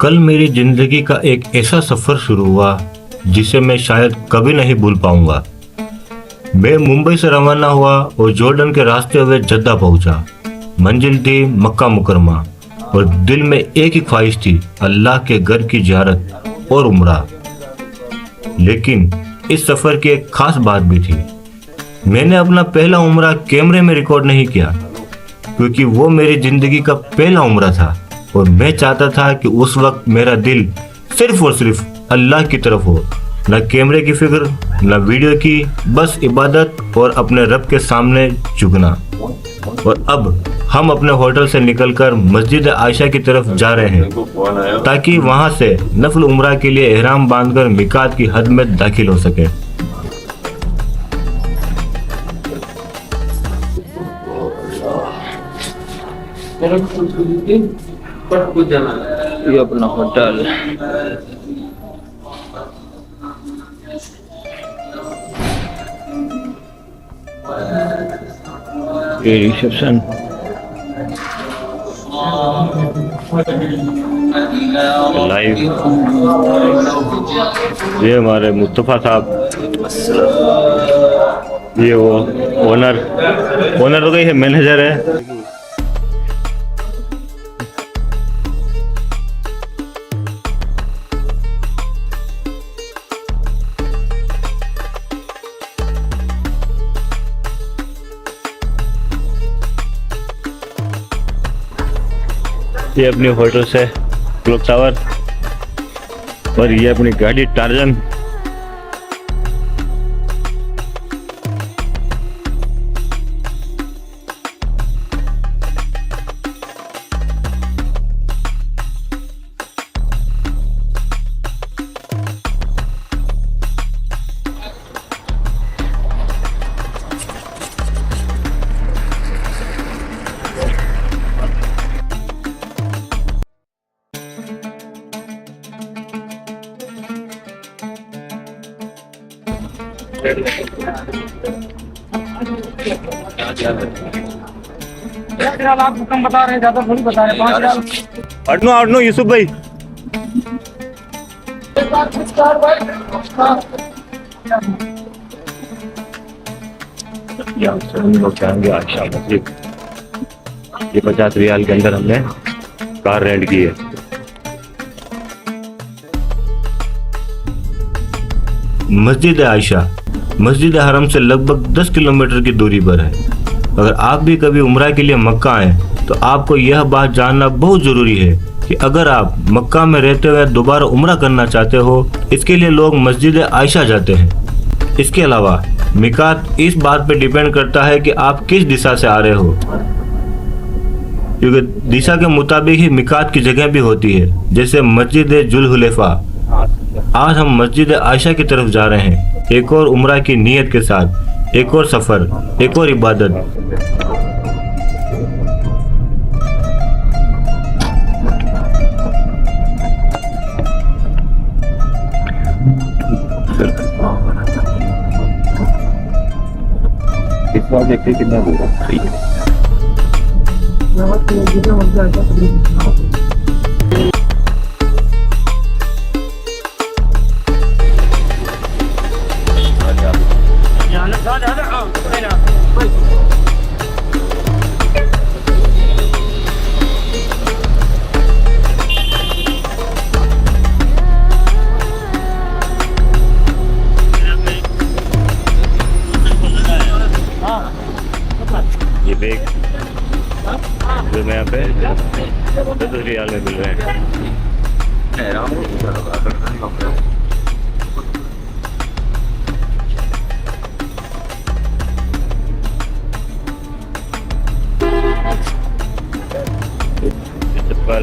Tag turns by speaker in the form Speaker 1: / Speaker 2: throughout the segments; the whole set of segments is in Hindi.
Speaker 1: कल मेरी जिंदगी का एक ऐसा सफर शुरू हुआ जिसे मैं शायद कभी नहीं भूल पाऊंगा। मैं मुंबई से रवाना हुआ और जॉर्डन के रास्ते हुए जद्दा पहुंचा। मंजिल थी मक्का मुकरमा और दिल में एक ही ख्वाहिश थी, अल्लाह के घर की ज़ियारत और उम्रा। लेकिन इस सफर की एक खास बात भी थी। मैंने अपना पहला उम्रा कैमरे में रिकॉर्ड नहीं किया क्योंकि वो मेरी जिंदगी का पहला उम्रा था और मैं चाहता था कि उस वक्त मेरा दिल सिर्फ और सिर्फ अल्लाह की तरफ हो, न कैमरे की फिक्र न वीडियो की, बस इबादत और अपने रब के सामने झुकना। और अब हम अपने होटल से निकलकर मस्जिद आयशा की तरफ जा रहे हैं ताकि वहां से नफल उम्रा के लिए एहराम बांधकर मिकात की हद में दाखिल हो सके। ये अपना होटल, ये रिसेप्शन, लाइव, ये हमारे मुस्तफ़ा साहब, ये वो ओनर तो कहीं है, मैनेजर है। ये अपनी होटल से क्लॉक टावर और ये अपनी गाड़ी टार्जन।
Speaker 2: आप कम बता रहे हैं, ज्यादा थोड़ी बता रहे हैं। 5,000
Speaker 1: आठ यूसुफ भाई। ये 50 रियाल के अंदर हमने कार रेंट की है। मस्जिद आयशा मस्जिद हरम से लगभग 10 किलोमीटर की दूरी पर है। अगर आप भी कभी उम्रा के लिए मक्का आए तो आपको यह बात जानना बहुत ज़रूरी है कि अगर आप मक्का में रहते हुए दोबारा उम्रा करना चाहते हो, इसके लिए लोग मस्जिद आयशा जाते हैं। इसके अलावा मिकात इस बात पर डिपेंड करता है कि आप किस दिशा से आ रहे हो, क्योंकि दिशा के मुताबिक ही मिकात की जगह भी होती है, जैसे मस्जिद जुलहुलैफा। आज हम मस्जिद आयशा की तरफ जा रहे हैं, एक और उम्रा की नीयत के साथ, एक और सफ़र, एक और इबादत। इस बार देखते कितना दूर है। 10 रियाल में मिल रहे हैं। चप्पल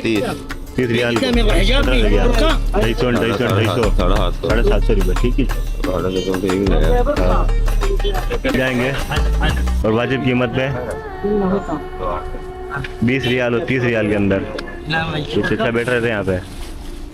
Speaker 1: तीस 30 रियाल 15 रियाल 250 750 रुपये ठीक है जाएंगे। और वाजिब कीमत पे 20 रियाल और 30 रियाल के अंदर कुछ अच्छा बैठ रहे थे यहाँ पे।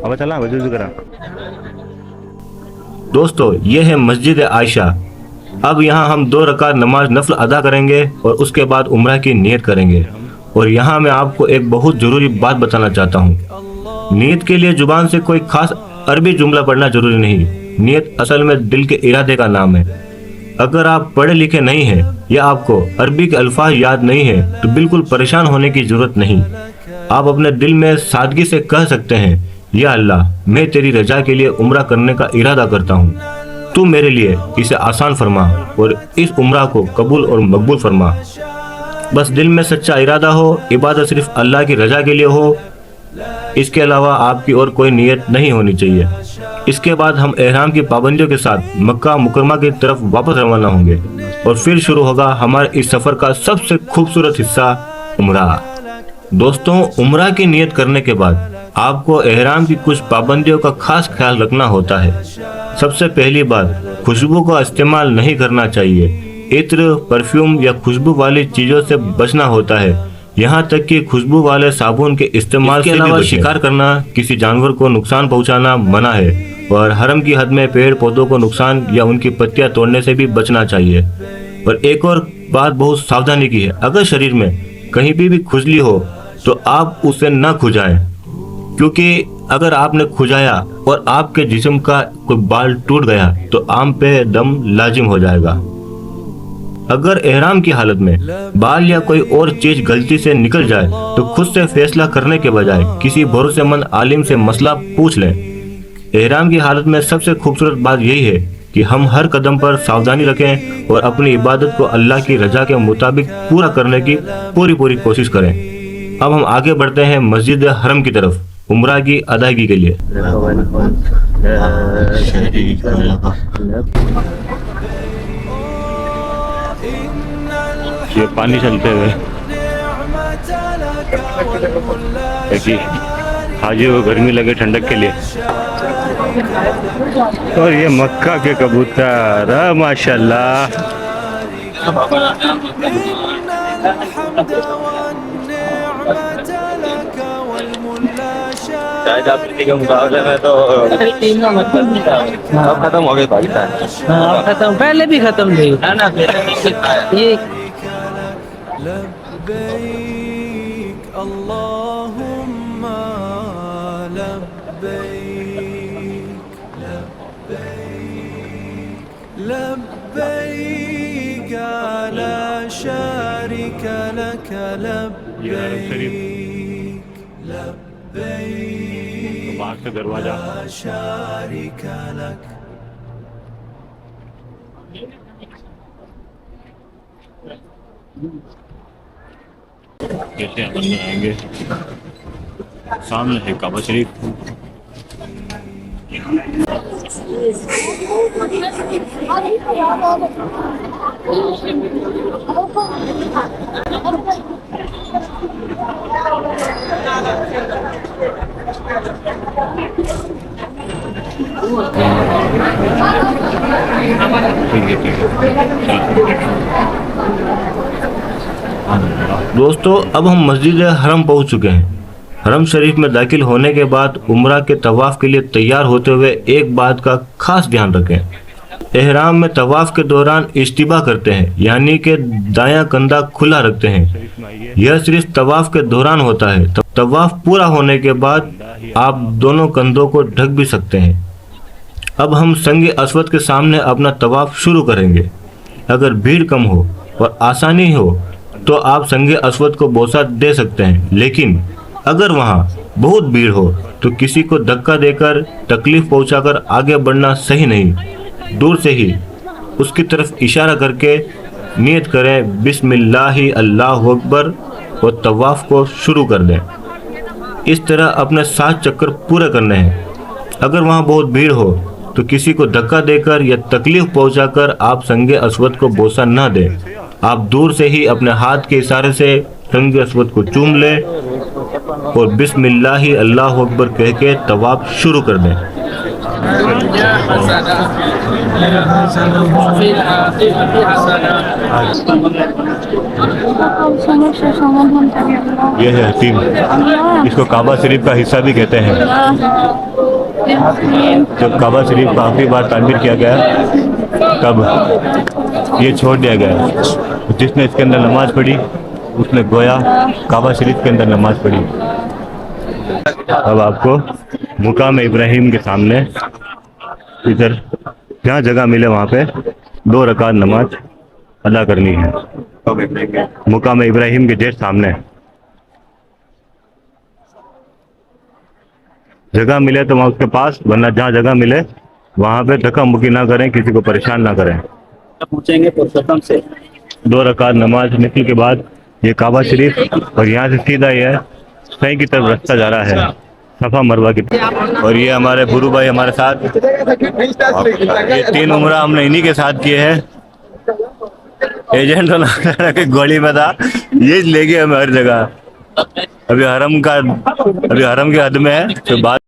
Speaker 1: अब चला वजूद करा। दोस्तों ये है मस्जिद आयशा। अब यहाँ हम 2 रकात नमाज नफल अदा करेंगे और उसके बाद उम्रा की नियत करेंगे। और यहाँ मैं आपको एक बहुत ज़रूरी बात बताना चाहता हूँ। नियत के लिए जुबान से कोई खास अरबी जुमला पढ़ना जरूरी नहीं। नियत असल में दिल के इरादे का नाम है। अगर आप पढ़े लिखे नहीं हैं या आपको अरबी के अल्फाज याद नहीं है तो बिल्कुल परेशान होने की जरूरत नहीं। आप अपने दिल में सादगी से कह सकते हैं, या अल्लाह मैं तेरी रजा के लिए उम्रा करने का इरादा करता हूँ, तू मेरे लिए इसे आसान फरमा और इस उम्रा को कबूल और मकबूल फरमा। बस दिल में सच्चा इरादा हो, इबादत सिर्फ अल्लाह की रजा के लिए हो, इसके अलावा आपकी और कोई नियत नहीं होनी चाहिए। इसके बाद हम एहराम की पाबंदियों के साथ मक्का मुकरमा की तरफ वापस रवाना होंगे और फिर शुरू होगा हमारे इस सफर का सबसे खूबसूरत हिस्सा उम्रा। दोस्तों उम्रा की नियत करने के बाद आपको एहराम की कुछ पाबंदियों का खास ख्याल रखना होता है। सबसे पहली बात, खुशबू का इस्तेमाल नहीं करना चाहिए। इत्र, परफ्यूम या खुशबू वाली चीजों से बचना होता है। यहाँ तक कि खुशबू वाले साबुन के इस्तेमाल से भी शिकार करना, किसी जानवर को नुकसान पहुँचाना मना है। और हरम की हद में पेड़ पौधों को नुकसान या उनकी पत्तियां तोड़ने से भी बचना चाहिए। और एक और बात बहुत सावधानी की है, अगर शरीर में कहीं भी खुजली हो तो आप उसे न खुजाएं, क्योंकि अगर आपने खुजाया और आपके जिस्म का कोई बाल टूट गया तो आम पे दम लाजिम हो जाएगा। अगर एहराम की हालत में बाल या कोई और चीज गलती से निकल जाए तो खुद से फैसला करने के बजाय किसी भरोसेमंद आलिम से मसला पूछ लें। एहराम की हालत में सबसे खूबसूरत बात यही है कि हम हर कदम पर सावधानी रखें और अपनी इबादत को अल्लाह की रजा के मुताबिक पूरा करने की पूरी कोशिश करें। अब हम आगे बढ़ते हैं मस्जिद हरम की तरफ उम्रा की अदायगी के लिए। ये पानी चलते हुए देखिए हाजी को गर्मी लगे ठंडक के लिए। और ये मक्का के कबूतर माशाल्लाह।
Speaker 3: के मुकाबले में तो अब खत्म हो गई पाकिस्तान।
Speaker 2: हाँ खत्म, पहले भी खत्म थी है ना। ये
Speaker 4: लब्बैक अल्लाहुम्मा लब्बैक लब्बैक लब्बैक ला शारिक लक लब्बैक लब्बैक
Speaker 1: बाहर से दरवाजा
Speaker 4: ला शारिक लक।
Speaker 1: कैसे अंदर आएंगे, सामने है काबा शरीफ। दोस्तों अब हम मस्जिद हरम पहुंच चुके हैं। हरम शरीफ में दाखिल होने के बाद उम्रा के तवाफ के लिए तैयार होते हुए एक बात का खास ध्यान रखें। एहराम में तवाफ के दौरान इस्तिबा करते हैं, यानी कि दायां कंधा खुला रखते हैं। यह सिर्फ तवाफ के दौरान होता है। तवाफ पूरा होने के बाद आप दोनों कंधों को ढक भी सकते हैं। अब हम संग अस्वद के सामने अपना तवाफ शुरू करेंगे। अगर भीड़ कम हो और आसानी हो तो आप संग अस्वद को बोसा दे सकते हैं, लेकिन अगर वहाँ बहुत भीड़ हो तो किसी को धक्का देकर तकलीफ पहुंचाकर आगे बढ़ना सही नहीं। दूर से ही उसकी तरफ इशारा करके नियत करें बिस्मिल्लाहि अल्लाहु अकबर और तवाफ को शुरू कर दें। इस तरह अपने 7 चक्कर पूरे करने हैं। अगर वहाँ बहुत भीड़ हो तो किसी को धक्का देकर या तकलीफ पहुंचाकर आप संगे अस्वद को बोसा न दें। आप दूर से ही अपने हाथ के इशारे से संगे अस्वद को चूम लें और बिस्मिल्लाहि अल्लाहु अकबर कह के तवाफ शुरू कर दें।
Speaker 5: समस्या समाधान करिए अल्लाह।
Speaker 1: यह है हतीम, इसको काबा शरीफ का हिस्सा भी कहते हैं। जब काबा शरीफ का आखिरी बार तामीर किया गया तब ये छोड़ दिया गया। जिसने इसके अंदर नमाज पढ़ी उसने गोया काबा शरीफ के अंदर नमाज पढ़ी। अब आपको मुकाम इब्राहिम के सामने इधर जहाँ जगह मिले वहाँ पे 2 रकात नमाज अदा करनी है। मुकाम इब्राहिम के जस्ट सामने जगह मिले तो वहाँ उसके पास, वरना जहाँ जगह मिले वहाँ पे धक्का मुक्की ना करें, किसी को परेशान ना करें।
Speaker 3: पूछेंगे पुरुषोत्तम से
Speaker 1: 2 रकात नमाज निकल के बाद ये काबा शरीफ और यहाँ से सीधा ये सही की तरफ रास्ता जा रहा है, सफा मरवा की तरफ। और ये हमारे गुरु भाई हमारे साथ, ये 3 उम्रा हमने इन्हीं के साथ किए हैं। एजेंट होना कि गोली में था, ये ले गए हमें हर जगह। अभी हरम के हद में है तो बाद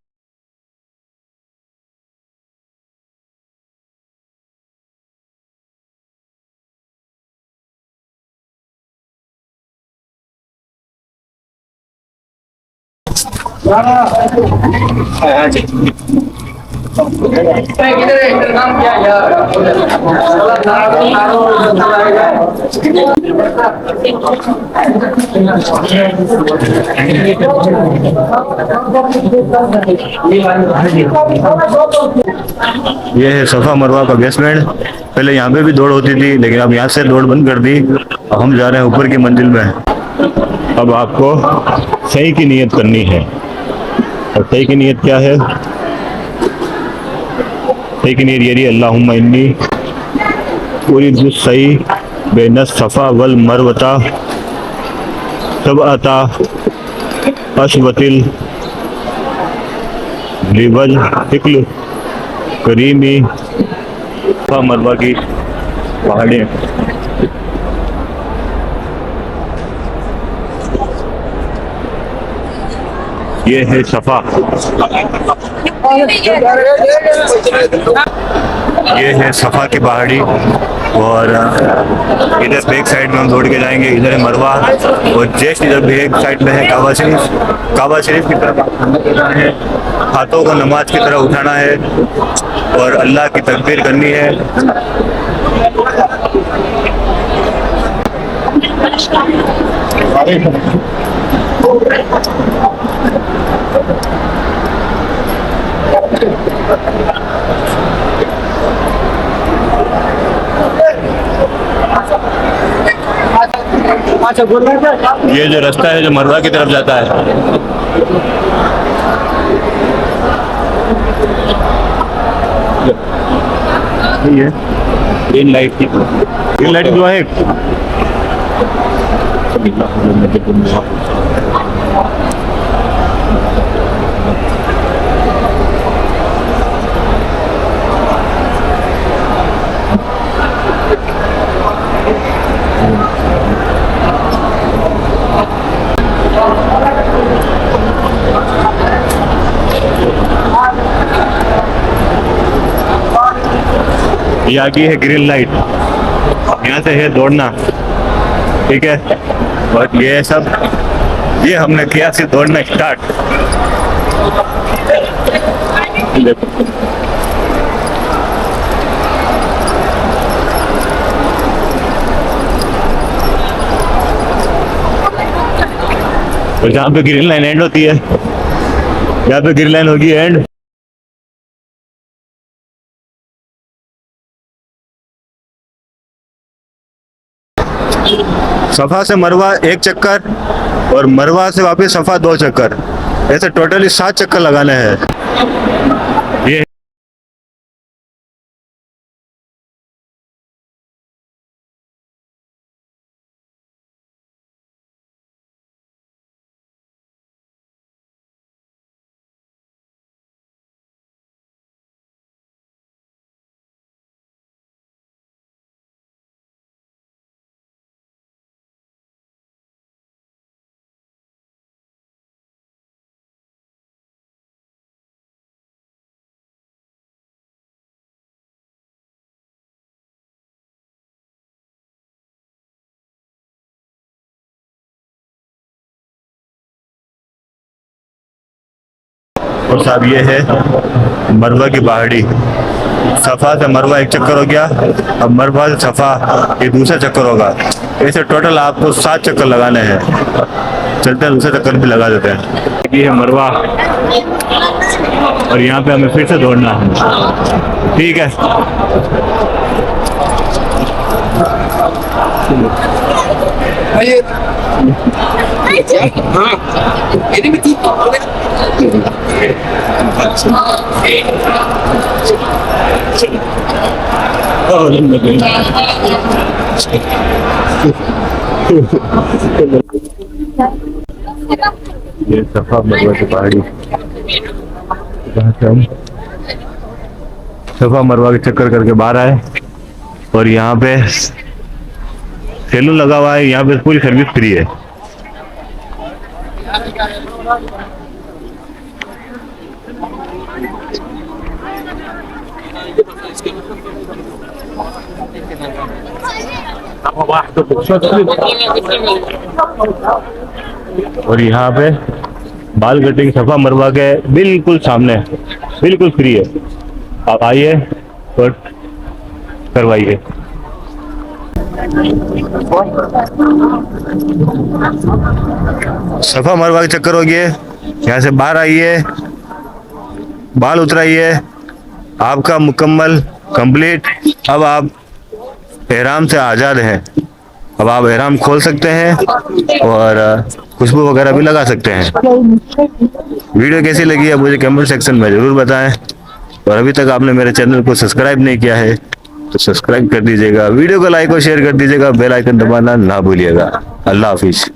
Speaker 1: ये है सफा मरवा का बेसमेंट। पहले यहाँ पे भी दौड़ होती थी लेकिन अब यहाँ से दौड़ बंद कर दी। अब हम जा रहे हैं ऊपर की मंजिल में। अब आपको सही की नियत करनी है। और सही की नियत क्या है? सही की नियत ये अल्लाहुम्मा इन्नी उरीदु सही बैन सफा वल मरवता सबअता अशवतिल लिवल हिकल करीमी सफा मरवा की पहाड़ियाँ। ये है सफा, ये है सफा की पहाड़ी। और इधर बैक साइड में हम दौड़ के जाएंगे, इधर है मरवा और जस्ट इधर बैक साइड में है काबा शरीफ। काबा शरीफ की तरफ है, हाथों को नमाज की तरह उठाना है और अल्लाह की तकबीर करनी है। ये जो रास्ता है जो मरवा की तरफ जाता है, ये ग्रीन लाइट जो है ये आगे है ग्रीन लाइट, यहाँ से है दौड़ना, ठीक है। और ये सब ये हमने किया से दौड़ना स्टार्ट। और जहाँ पे ग्रीन लाइन एंड होती है, यहाँ पे ग्रीन लाइन होगी एंड। सफा से मरवा 1 चक्कर और मरवा से वापस सफा 2 चक्कर, ऐसे टोटली 7 चक्कर लगाने हैं। ये और साहब ये है मरवा की पहाड़ी। सफा से मरवा 1 चक्कर हो गया, अब मरवा से सफा ये दूसरा चक्कर होगा। ऐसे टोटल आपको 7 चक्कर लगाने हैं। चलते हैं दूसरा चक्कर भी लगा देते हैं। ये है मरवा और यहाँ पे हमें फिर से दौड़ना है। ठीक है, ये सफा मरवा की पहाड़ी, हम सफा मरवा के चक्कर करके बाहर आए और यहाँ पे सैलून लगा हुआ है। यहाँ पे पूरी सर्विस फ्री है। और यहाँ पे बाल कटिंग सफा मरवा के बिल्कुल सामने, बिल्कुल फ्री है। आप आइए और करवाइए। सफा मरवा के चक्कर हो गए, यहाँ से बाहर आइए, बाल उतराइए, आपका मुकम्मल कंप्लीट। अब आप एहराम से आज़ाद हैं। अब आप एहराम खोल सकते हैं और खुशबू वगैरह भी लगा सकते हैं। वीडियो कैसी लगी है मुझे कमेंट सेक्शन में ज़रूर बताएं। और अभी तक आपने मेरे चैनल को सब्सक्राइब नहीं किया है तो सब्सक्राइब कर दीजिएगा। वीडियो को लाइक और शेयर कर दीजिएगा। बेल आइकन दबाना ना भूलिएगा। अल्लाह हाफिज।